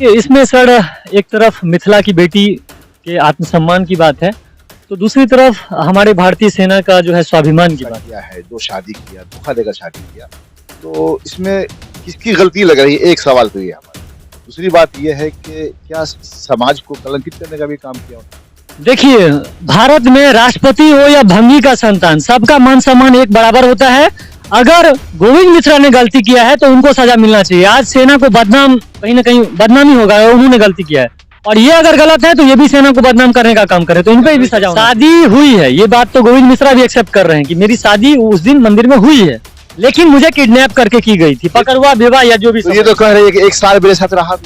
इसमें सर एक तरफ मिथिला की बेटी के आत्मसम्मान की बात है, तो दूसरी तरफ हमारे भारतीय सेना का जो है स्वाभिमान की बात किया है। दो शादी किया, धोखा देकर शादी किया, तो इसमें किसकी गलती लग रही है? एक सवाल तो ये हमारा। दूसरी बात ये है कि क्या समाज को कलंकित करने का भी काम किया उन्होंने? देखिए, भारत में राष्ट्रपति हो या भंगी का संतान, सबका मान सम्मान एक बराबर होता है। अगर गोविंद मिश्रा ने गलती किया है तो उनको सजा मिलना चाहिए। आज सेना को बदनाम, कहीं ना कहीं बदनामी होगा, उन्होंने गलती किया है, और ये अगर गलत है तो ये भी सेना को बदनाम करने का काम करे, तो इन पे भी सजा होना। शादी हुई है, ये बात तो गोविंद मिश्रा भी एक्सेप्ट कर रहे हैं कि मेरी शादी उस दिन मंदिर में हुई है, लेकिन मुझे किडनैप करके की गई थी, पकड़वा विवाह या जो भी। तो ये तो कह रहे हैं कि एक साल मेरे साथ रहा,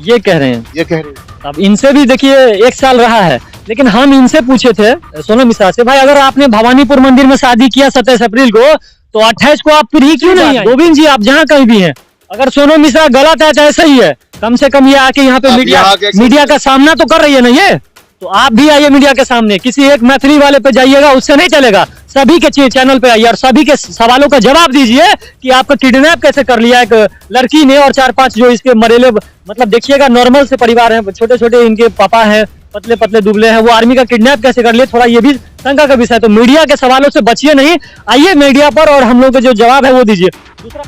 ये कह रहे हैं, ये कह रहे हैं। अब इनसे भी देखिए 1 साल रहा है, लेकिन हम इनसे पूछे थे सोनम मिश्रा से, भाई अगर आपने भवानीपुर मंदिर में शादी किया 27 अप्रैल को, तो 28 को आप फिर ही क्यों नहीं आए? गोविंद जी, आप जहाँ कहीं भी हैं, अगर सोनम मिश्रा गलत है चाहे सही है, कम से कम ये आके यहाँ पे मीडिया का सामना तो कर रही है ना ये, तो आप भी आइए मीडिया के सामने। किसी एक मैथिली वाले पे जाइएगा, उससे नहीं चलेगा, सभी के चैनल पे आइए और सभी के सवालों का जवाब दीजिए कि आपका किडनैप कैसे कर लिया एक लड़की ने, और 4-5 जो इसके मरेले, मतलब देखिएगा नॉर्मल से परिवार है, छोटे छोटे इनके पापा हैं, पतले पतले दुबले हैं, वो आर्मी का किडनैप कैसे कर लिए, थोड़ा ये भी शंका का विषय है। तो मीडिया के सवालों से बचिए नहीं, आइए मीडिया पर और हम लोग के जो जवाब है वो दीजिए। दूसरा,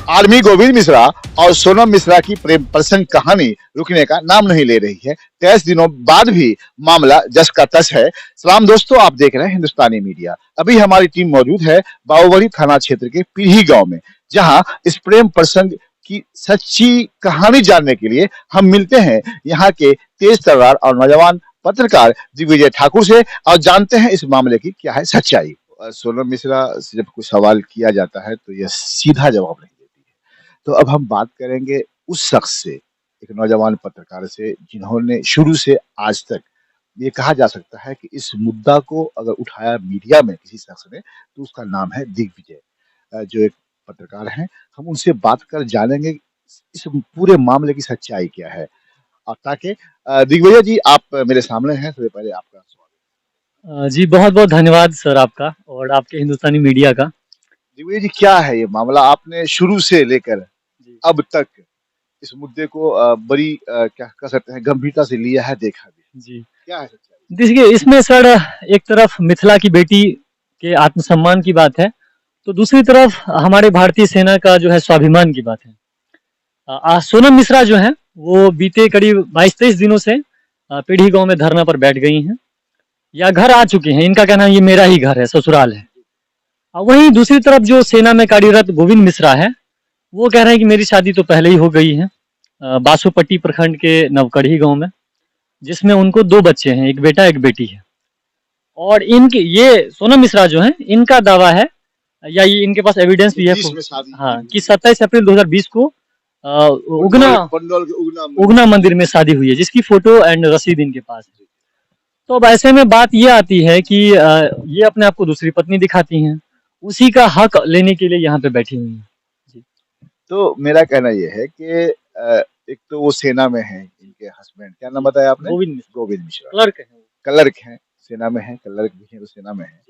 आर्मी गोविंद मिश्रा और सोनम मिश्रा की प्रेम प्रसंग कहानी रुकने का नाम नहीं ले रही है। 23 दिनों बाद भी मामला जस का तस है। सलाम दोस्तों, आप देख रहे हैं हिंदुस्तानी मीडिया। अभी हमारी टीम मौजूद है बाबूबड़ी थाना क्षेत्र के पीढ़ी गांव में, जहां इस प्रेम प्रसंग की सच्ची कहानी जानने के लिए हम मिलते हैं यहाँ के तेज तर्रार और नौजवान पत्रकार दिग्विजय ठाकुर से और जानते हैं इस मामले की क्या है सच्चाई। सोनम मिश्रा से जब कोई सवाल किया जाता है तो यह सीधा जवाब नहीं देती है। तो अब हम बात करेंगे उस शख्स से, एक नौजवान पत्रकार से, जिन्होंने शुरू से आज तक, ये कहा जा सकता है कि इस मुद्दा को अगर उठाया मीडिया में किसी शख्स ने, तो उसका नाम है दिग्विजय, जो एक पत्रकार हैं। हम उनसे बात कर जानेंगे इस पूरे मामले की सच्चाई क्या है। और ताकि दिग्विजय जी, आप मेरे सामने हैं, सबसे पहले आपका स्वागत। जी बहुत बहुत धन्यवाद सर आपका और आपके हिंदुस्तानी मीडिया का। दिग्विजय जी, क्या है ये मामला? आपने शुरू से लेकर अब तक इस मुद्दे को बड़ी क्या कह सकते हैं, गंभीरता से लिया है, देखा भी जी। क्या है सच्चाई? देखिए, इसमें सर एक तरफ मिथिला की बेटी के आत्मसम्मान की बात है, तो दूसरी तरफ हमारे भारतीय सेना का जो है स्वाभिमान की बात है। सोनम मिश्रा जो है वो बीते करीब 22-23 दिनों से पीढ़ी गांव में धरना पर बैठ गई हैं या घर आ चुकी हैं। इनका कहना है ये मेरा ही घर है, ससुराल है। वहीं दूसरी तरफ जो सेना में कार्यरत गोविंद मिश्रा है, वो कह रहे हैं कि मेरी शादी तो पहले ही हो गई है बासोपट्टी प्रखंड के नवकढ़ी गाँव में, जिसमें उनको 2 बच्चे हैं, एक बेटा एक बेटी है। और इनके, ये सोनम मिश्रा जो है, इनका दावा है या ये इनके पास एविडेंस भी है हाँ, कि 27 अप्रैल 2020 को उगना मंदिर में शादी हुई है, जिसकी फोटो एंड रसीद इनके पास है। तो अब ऐसे में बात ये आती है कि ये अपने आप को दूसरी पत्नी दिखाती हैं, उसी का हक लेने के लिए यहाँ पे बैठी हुई हैं। तो मेरा कहना ये है कि एक तो वो सेना में है, इनके हस्बैंड, क्या नाम बताया आपने? गोविंद मिश्रा क्लर्क हैं, सेना में है, क्लर्क भी है तो सेना में है।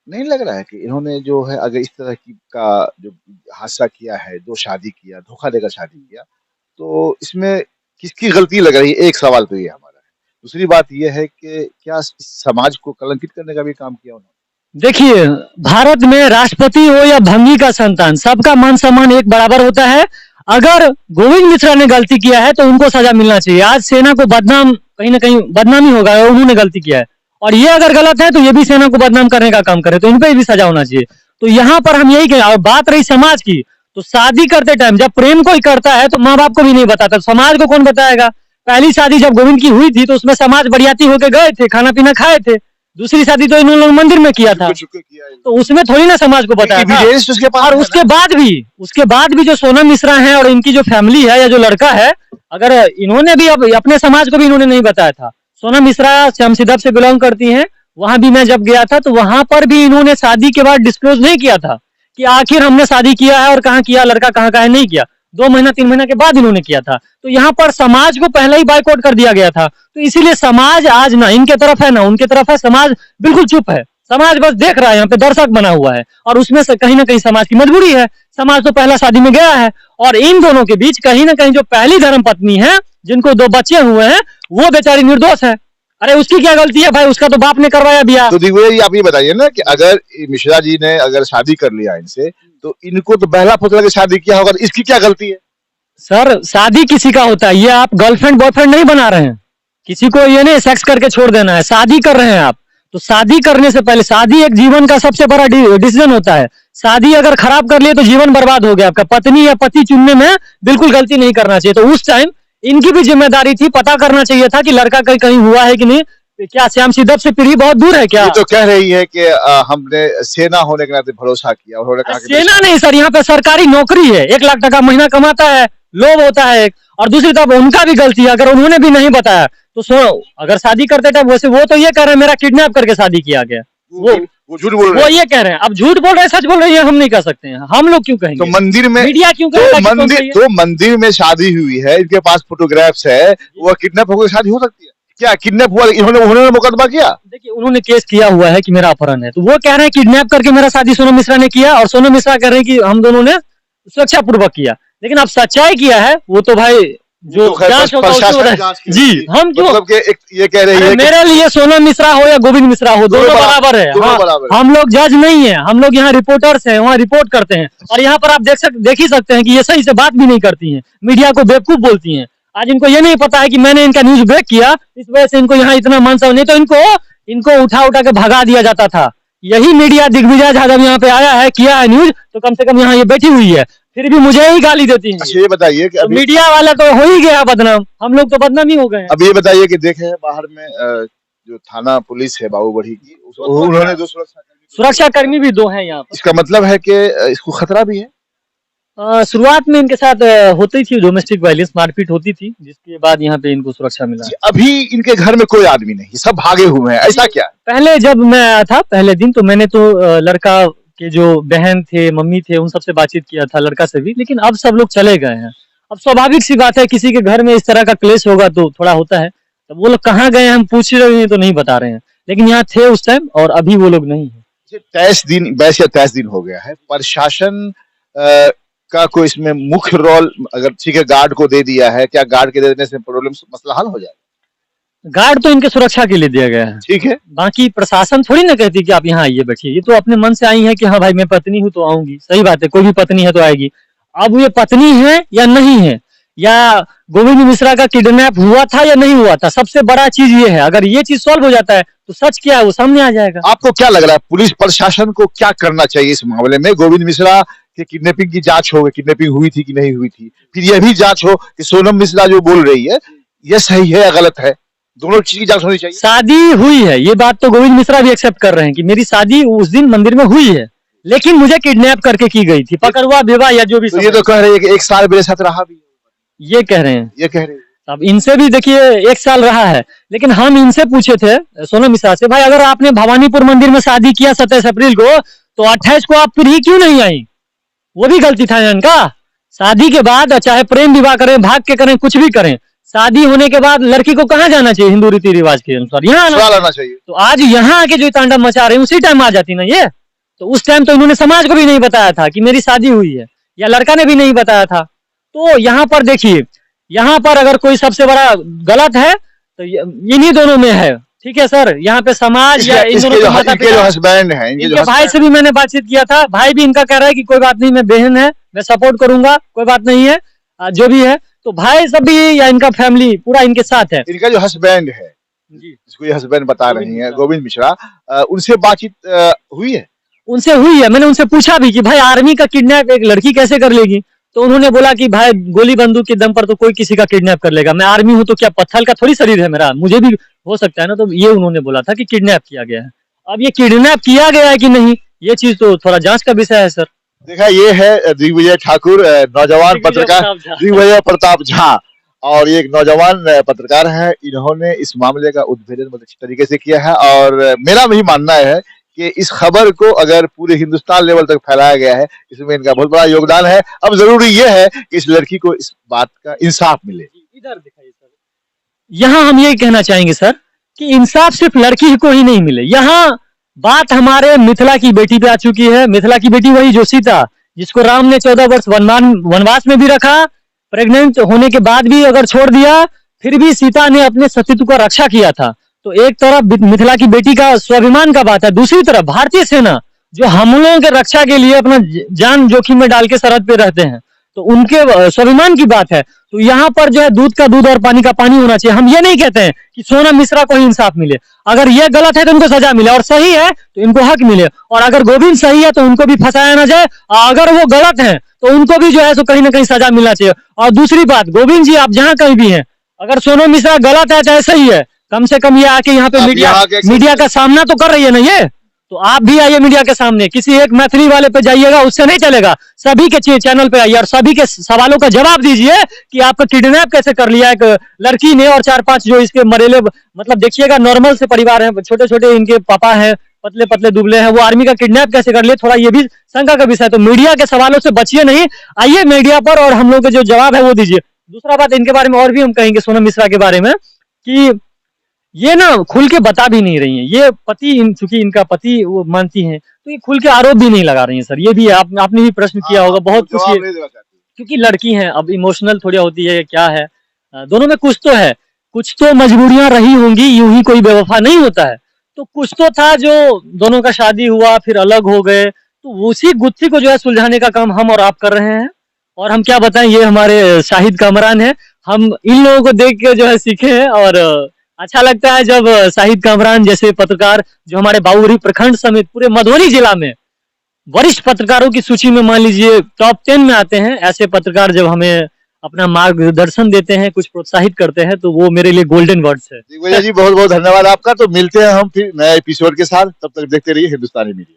नहीं लग रहा है कि इन्होंने जो है, अगर इस तरह की का जो हादसा किया है, 2 शादी किया, धोखा देकर शादी किया, तो इसमें किसकी गलती लग रही है? एक सवाल तो ये हमारा है। दूसरी बात ये है कि क्या समाज को कलंकित करने का भी काम किया उन्होंने? देखिए, भारत में राष्ट्रपति हो या भंगी का संतान, सबका मान सम्मान एक बराबर होता है। अगर गोविंद मिश्रा ने गलती किया है तो उनको सजा मिलना चाहिए। आज सेना को बदनाम, कहीं ना कहीं बदनामी होगा, उन्होंने गलती किया है, और ये अगर गलत है तो ये भी सेना को बदनाम करने का काम करे, तो इन पे भी सजा होना चाहिए। तो यहाँ पर हम यही कहें। और बात रही समाज की, तो शादी करते टाइम जब प्रेम कोई करता है तो माँ बाप को भी नहीं बताता, तो समाज को कौन बताएगा? पहली शादी जब गोविंद की हुई थी तो उसमें समाज बरियाती होके गए थे, खाना पीना खाए थे। दूसरी शादी तो इन्होंने मंदिर में किया था, तो उसमें थोड़ी ना समाज को बताया था। और उसके बाद भी जो सोनम मिश्रा है और इनकी जो फैमिली है या जो लड़का है, अगर इन्होंने भी अपने समाज को भी इन्होंने नहीं बताया था। सोनम मिश्रा शमशीदब से बिलोंग करती हैं, वहां भी मैं जब गया था तो वहां पर भी इन्होंने शादी के बाद डिस्क्लोज नहीं किया था कि आखिर हमने शादी किया है और कहाँ किया, लड़का कहाँ का है, नहीं किया। 2 महीना 3 महीना के बाद इन्होंने किया था। तो यहाँ पर समाज को पहले ही बाइकआउट कर दिया गया था। तो इसीलिए समाज आज ना इनके तरफ है ना उनके तरफ है, समाज बिल्कुल चुप है। समाज बस देख रहा है, यहाँ पे दर्शक बना हुआ है और उसमें से कहीं ना कहीं समाज की मजबूरी है। समाज तो पहला शादी में गया है और इन दोनों के बीच कहीं ना कहीं जो पहली धर्म पत्नी है, जिनको 2 बच्चे हुए हैं, वो बेचारी निर्दोष है। अरे उसकी क्या गलती है भाई, उसका तो बाप ने करवाया ब्याह। तो दिग्विजय जी आप ये बताइए ना कि अगर मिश्रा जी ने अगर शादी कर लिया इनसे, तो इनको तो बहला फुसला के शादी किया होगा, तो इसकी क्या गलती है? सर शादी किसी का होता है, ये आप गर्लफ्रेंड बॉयफ्रेंड नहीं बना रहे हैं, किसी को ये नहीं सेक्स करके छोड़ देना है, शादी कर रहे हैं आप। तो शादी करने से पहले, शादी एक जीवन का सबसे बड़ा डिसीजन होता है। शादी अगर खराब कर लिए तो जीवन बर्बाद हो गया आपका। पत्नी या पति चुनने में बिल्कुल गलती नहीं करना चाहिए। तो उस टाइम इनकी भी जिम्मेदारी थी, पता करना चाहिए था कि लड़का कहीं कहीं हुआ है कि नहीं। क्या श्याम सिद्धप से पीढ़ी बहुत दूर है क्या? ये तो कह रही है कि हमने सेना होने के नाते भरोसा किया, उन्होंने कहा कि सेना नहीं सर, यहाँ पे सरकारी नौकरी है, 1 लाख टका महीना कमाता है, लोभ होता है। और दूसरी तरफ उनका भी गलती है, अगर उन्होंने भी नहीं बताया तो सुनो, अगर शादी करते थे वैसे, वो तो ये कह रहे हैं मेरा किडनैप करके शादी किया गया, वो झूठ बोल रहे वो हैं। ये कह रहे हैं। अब झूठ बोल रहे हैं सच बोल रहे हैं हम नहीं कह सकते हैं, हम लोग क्यों कहेंगे? तो मंदिर में, मीडिया क्यों कहेगा कि कौन सही है? तो मंदिर में शादी हुई है, इनके पास फोटोग्राफ्स है, वो किडनैप होकर शादी हो सकती है क्या? किडनैप हुआ, उन्होंने मुकदमा किया? देखिए उन्होंने केस किया हुआ है कि मेरा अपहरण है, तो वो कह रहे हैं किडनैप करके मेरा शादी सोनम मिश्रा ने किया, और सोनम मिश्रा कह रहे हैं कि हम दोनों ने सुरक्षा पूर्वक किया। लेकिन अब सच्चाई किया है वो तो भाई जो जांच होगा उसको होगा। जी हम क्यों मतलब कि ये कह रही है कि मेरे लिए सोनम मिश्रा हो या गोविंद मिश्रा हो, दोनों बराबर है। दोनों हाँ, बराबर है। हम लोग जज नहीं है, हम लोग यहाँ रिपोर्टर्स हैं, वहाँ रिपोर्ट करते हैं। और यहाँ पर आप देख ही सकते हैं कि ये सही से बात भी नहीं करती हैं, मीडिया को बेवकूफ बोलती हैं। आज इनको ये नहीं पता है कि मैंने इनका न्यूज ब्रेक किया, इस वजह से इनको यहाँ इतना मान सम्मान, नहीं तो इनको उठा उठा के भगा दिया जाता था। यही मीडिया दिग्विजय झा जब यहाँ पे आया है, किया है न्यूज, तो कम से कम यहाँ ये बैठी हुई है, फिर भी मुझे ही गाली देती है। अच्छा ये बताइए कि तो अभी, मीडिया वाला तो हो ही गया बदनाम, हम लोग तो बदनाम ही हो गए हैं। अब ये बताइए कि देखे हैं बाहर में जो थाना पुलिस है बाबूबढ़ी की, उन्होंने जो सुरक्षा कर्मी भी 2 हैं यहाँ इसका मतलब है कि इसको खतरा भी है। पर। शुरुआत में इनके साथ होती थी डोमेस्टिक वायलेंस, मारपीट होती थी, जिसके बाद यहाँ पे इनको सुरक्षा मिला। अभी इनके घर में कोई आदमी नहीं, सब भागे हुए हैं, ऐसा क्या? पहले जब मैं आया था पहले दिन, तो मैंने तो लड़का के जो बहन थे, मम्मी थे, उन सबसे बातचीत किया था, लड़का से भी। लेकिन अब सब लोग चले गए हैं। अब स्वाभाविक सी बात है, किसी के घर में इस तरह का क्लेश होगा तो थोड़ा होता है। तो वो लोग कहाँ गए हम पूछ रहे हैं तो नहीं बता रहे हैं, लेकिन यहाँ थे उस टाइम और अभी वो लोग नहीं है। 23 दिन हो गया है, प्रशासन का कोई इसमें मुख्य रोल, अगर ठीक है गार्ड को दे दिया है, क्या गार्ड के देने से प्रॉब्लम मसला हल हो जाएगा? गार्ड तो इनके सुरक्षा के लिए दिया गया है, ठीक है। बाकी प्रशासन थोड़ी ना कहती कि आप यहाँ आइए बैठिए, ये तो अपने मन से आई है कि हाँ भाई मैं पत्नी हूँ तो आऊंगी। सही बात है, कोई भी पत्नी है तो आएगी। अब ये पत्नी है या नहीं है, या गोविंद मिश्रा का किडनैप हुआ था या नहीं हुआ था, सबसे बड़ा चीज ये है। अगर ये चीज सॉल्व हो जाता है तो सच क्या है वो सामने आ जाएगा। आपको क्या लग रहा है पुलिस प्रशासन को क्या करना चाहिए इस मामले में? गोविंद मिश्रा के किडनैपिंग की जांच हो, किडनैपिंग हुई थी कि नहीं हुई थी, फिर यह भी जांच हो कि सोनम मिश्रा जो बोल रही है ये सही है या गलत है, दोनों चीज की जांच होनी चाहिए। शादी हुई है, ये बात तो गोविंद मिश्रा भी एक्सेप्ट कर रहे हैं कि मेरी शादी उस दिन मंदिर में हुई है, लेकिन मुझे किडनैप करके की गई थी, पकड़वा विवाह या जो भी। तो ये तो कह रहे हैं कि 1 साल मेरे साथ रहा भी, ये कह रहे हैं, ये कह रहे हैं। अब इनसे भी देखिए 1 साल रहा है। लेकिन हम इनसे पूछे थे सोनम मिश्रा से, भाई अगर आपने भवानीपुर मंदिर में शादी किया 27 अप्रैल को, तो 28 को आप फिर ही क्यों नहीं आई? वो भी गलती था इनका। शादी के बाद चाहे प्रेम विवाह करें, भाग के करें, कुछ भी करें, शादी होने के बाद लड़की को कहाँ जाना चाहिए हिंदू रीति रिवाज के अनुसार? यहाँ आना चाहिए। तो आज यहाँ आके जो तांडव मचा रहे हैं उसी टाइम आ जाती ना ये। तो उस टाइम तो इन्होंने समाज को भी नहीं बताया था कि मेरी शादी हुई है, या लड़का ने भी नहीं बताया था। तो यहाँ पर देखिए, यहाँ पर अगर कोई सबसे बड़ा गलत है तो इन्हीं दोनों में है। ठीक है सर, यहाँ पे समाज या इन दोनों के माता पिता, जो हस्बैंड है, इनके भाई से भी मैंने बातचीत किया था, भाई भी इनका कह रहा है कि कोई बात नहीं, मैं बहन है, मैं सपोर्ट करूंगा, कोई बात नहीं है, जो भी है। तो भाई सब भी या इनका फैमिली पूरा इनके साथ है। इनका जो हस्बैंड है, जिसको ये हस्बैंड बता रही है गोविंद मिश्रा, उनसे बातचीत हुई है? उनसे हुई है, मैंने उनसे पूछा भी कि भाई आर्मी का किडनैप एक लड़की कैसे कर लेगी? तो उन्होंने बोला कि भाई गोली बंदूक के दम पर तो कोई किसी का किडनैप कर लेगा, मैं आर्मी हूं तो क्या पत्थर का थोड़ी शरीर है मेरा, मुझे भी हो सकता है ना। तो ये उन्होंने बोला था कि किडनैप किया गया है। अब ये किडनैप किया गया है कि नहीं, ये चीज तो थोड़ा जांच का विषय है सर। देखा, ये है दिग्विजय ठाकुर, नौजवान पत्रकार दिग्विजय प्रताप झा, और ये एक नौजवान पत्रकार है। इन्होंने इस मामले का उद्भेदन बहुत अच्छी तरीके से किया है, और मेरा भी मानना है कि इस खबर को अगर पूरे हिंदुस्तान लेवल तक फैलाया गया है, इसमें इनका बहुत बड़ा योगदान है। अब जरूरी यह है कि इस लड़की को इस बात का इंसाफ मिले। इधर दिखाइए सर। यहाँ हम ये कहना चाहेंगे सर कि इंसाफ सिर्फ लड़की को ही नहीं मिले, यहाँ बात हमारे मिथिला की बेटी पे आ चुकी है। मिथिला की बेटी वही जो सीता, जिसको राम ने 14 वर्ष वनवास में भी रखा, प्रेग्नेंट होने के बाद भी अगर छोड़ दिया, फिर भी सीता ने अपने सतीत्व का रक्षा किया था। तो एक तरफ मिथिला की बेटी का स्वाभिमान का बात है, दूसरी तरफ भारतीय सेना जो हम लोगों के रक्षा के लिए अपना जान जोखिम में डाल के सरहद पे रहते हैं, तो उनके स्वाभिमान की बात है। तो यहाँ पर जो है दूध का दूध और पानी का पानी होना चाहिए। हम ये नहीं कहते हैं कि सोनम मिश्रा को ही इंसाफ मिले, अगर ये गलत है तो उनको सजा मिले, और सही है तो इनको हक मिले, और अगर गोविंद सही है तो उनको भी फंसाया ना जाए, अगर वो गलत है तो उनको भी जो है सो कहीं ना कहीं सजा मिलना चाहिए। और दूसरी बात, गोविंद जी आप जहाँ कहीं भी हैं, अगर सोनम मिश्रा गलत है चाहे सही है, कम से कम ये आके यहाँ पे मीडिया का सामना तो कर रही है ना ये, तो आप भी आइए मीडिया के सामने, किसी एक मैथिली वाले पे जाइएगा उससे नहीं चलेगा, सभी के चैनल पे आइए और सभी के सवालों का जवाब दीजिए कि आपका किडनैप कैसे कर लिया एक लड़की ने, और 4-5 जो इसके मरेले, मतलब देखिएगा नॉर्मल से परिवार है, छोटे छोटे इनके पापा हैं, पतले पतले दुबले हैं, वो आर्मी का किडनैप कैसे कर लिए, थोड़ा ये भी शंका का विषय है। तो मीडिया के सवालों से बचिए नहीं, आइए मीडिया पर और हम लोग के जो जवाब है वो दीजिए। दूसरा बात, इनके बारे में और भी हम कहेंगे, सोनम मिश्रा के बारे में, कि ये ना खुल के बता भी नहीं रही हैं, ये पति चूंकि इनका पति वो मानती हैं, तो ये खुल के आरोप भी नहीं लगा रही हैं। सर ये भी आपने भी प्रश्न किया होगा बहुत कुछ, क्योंकि लड़की हैं, अब इमोशनल थोड़ी होती है, क्या है, दोनों में कुछ तो है, कुछ तो मजबूरियां रही होंगी, यूं ही कोई बेवफा नहीं होता है, तो कुछ तो था जो दोनों का शादी हुआ फिर अलग हो गए, तो उसी गुत्थी को जो है सुलझाने का काम हम और आप कर रहे हैं। और हम क्या बताएं, ये हमारे शाहिद कामरान है, हम इन लोगों को देख के जो है सीखे हैं, और अच्छा लगता है जब शाहिद कामरान जैसे पत्रकार जो हमारे बाबूरी प्रखंड समेत पूरे मधुबनी जिला में वरिष्ठ पत्रकारों की सूची में मान लीजिए टॉप 10 में आते हैं, ऐसे पत्रकार जब हमें अपना मार्गदर्शन देते हैं, कुछ प्रोत्साहित करते हैं, तो वो मेरे लिए गोल्डन वर्ड्स है। जी भैया जी, बहुत बहुत धन्यवाद आपका। तो मिलते हैं हम फिर नए एपिसोड के साथ, तब तक देखते रहिए हिंदुस्तानी मीडिया।